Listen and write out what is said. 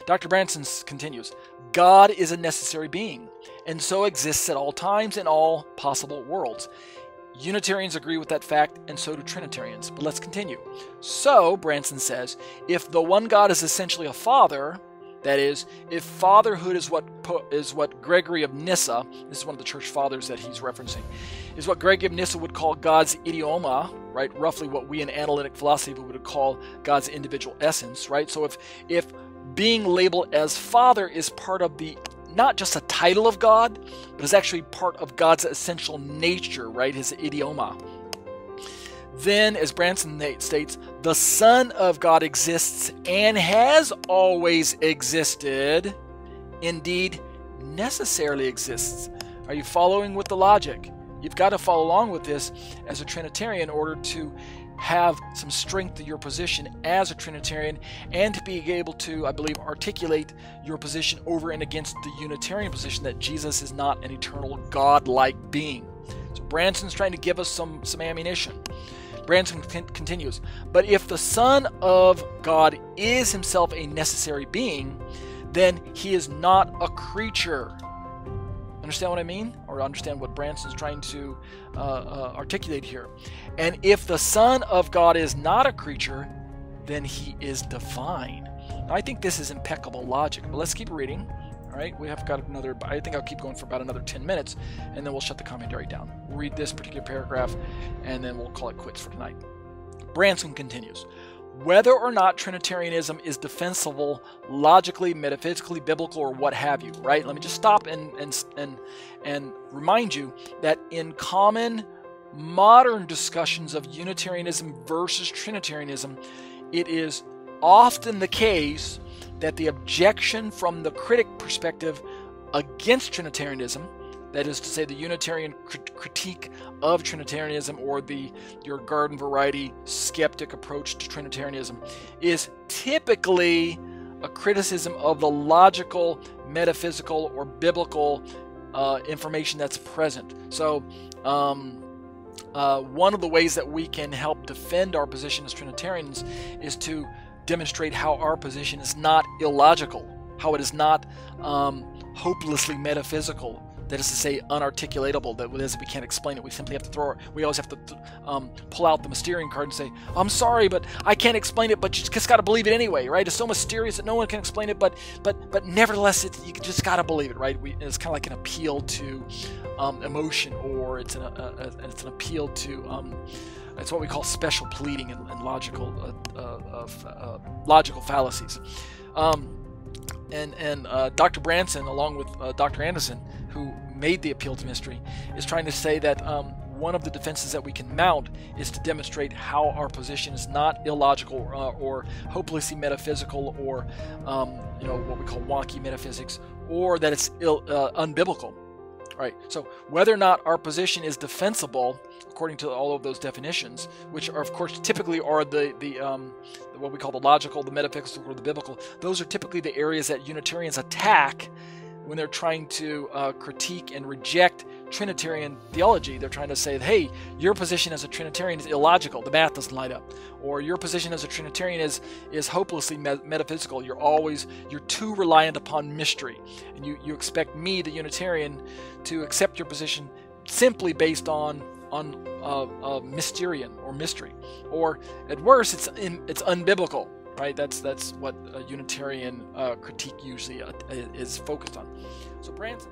Dr. Branson continues, God is a necessary being, and so exists at all times in all possible worlds. Unitarians agree with that fact, and so do Trinitarians. But let's continue. So, Branson says, if the one God is essentially a father, that is, if fatherhood is what Gregory of Nyssa, this is one of the church fathers that he's referencing, is what Gregory of Nyssa would call God's idioma, right? Roughly what we in analytic philosophy would call God's individual essence, right? So if being labeled as father is part of the, not just a title of God, but is actually part of God's essential nature, right? His idioma. Then, as Branson states, the Son of God exists and has always existed, indeed necessarily exists. Are you following with the logic? You've got to follow along with this as a Trinitarian in order to have some strength to your position as a Trinitarian and to be able to, I believe, articulate your position over and against the Unitarian position that Jesus is not an eternal God-like being. So Branson's trying to give us some ammunition. Branson continues, but if the Son of God is himself a necessary being, then he is not a creature. Understand what I mean? Or understand what Branson's trying to articulate here. And if the Son of God is not a creature, then he is divine. Now, I think this is impeccable logic, but let's keep reading. All right, we have got another, I think I'll keep going for about another 10 minutes, and then we'll shut the commentary down. We'll read this particular paragraph, and then we'll call it quits for tonight. Branson continues, whether or not Trinitarianism is defensible logically, metaphysically, biblical, or what have you, right? Let me just stop and remind you that in common modern discussions of Unitarianism versus Trinitarianism, it is often the case that the objection from the critic perspective against Trinitarianism, that is to say the Unitarian critique of Trinitarianism or your garden variety skeptic approach to Trinitarianism, is typically a criticism of the logical, metaphysical, or biblical information that's present. So one of the ways that we can help defend our position as Trinitarians is to demonstrate how our position is not illogical, how it is not hopelessly metaphysical, that is to say unarticulatable, that as we can't explain it, we simply have to we always have to pull out the Mysterian card and say, I'm sorry, but I can't explain it, but you just got to believe it anyway, right? It's so mysterious that no one can explain it, but nevertheless, you just got to believe it, right? It's kind of like an appeal to emotion, or it's an appeal to it's what we call special pleading and logical fallacies. Dr. Branson, along with Dr. Anderson, who made the appeal to mystery, is trying to say that one of the defenses that we can mount is to demonstrate how our position is not illogical or hopelessly metaphysical, or what we call wonky metaphysics, or that it's unbiblical. Right. So whether or not our position is defensible, according to all of those definitions, which are of course typically are the what we call the logical, the metaphysical, or the biblical, those are typically the areas that Unitarians attack when they're trying to critique and reject Trinitarian theology. They're trying to say, hey, your position as a Trinitarian is illogical, the math doesn't line up, or your position as a Trinitarian is hopelessly metaphysical, you're too reliant upon mystery, and you expect me, the Unitarian, to accept your position simply based on Mysterian or mystery, or at worst it's unbiblical, right? That's what a Unitarian critique usually is focused on. So Branson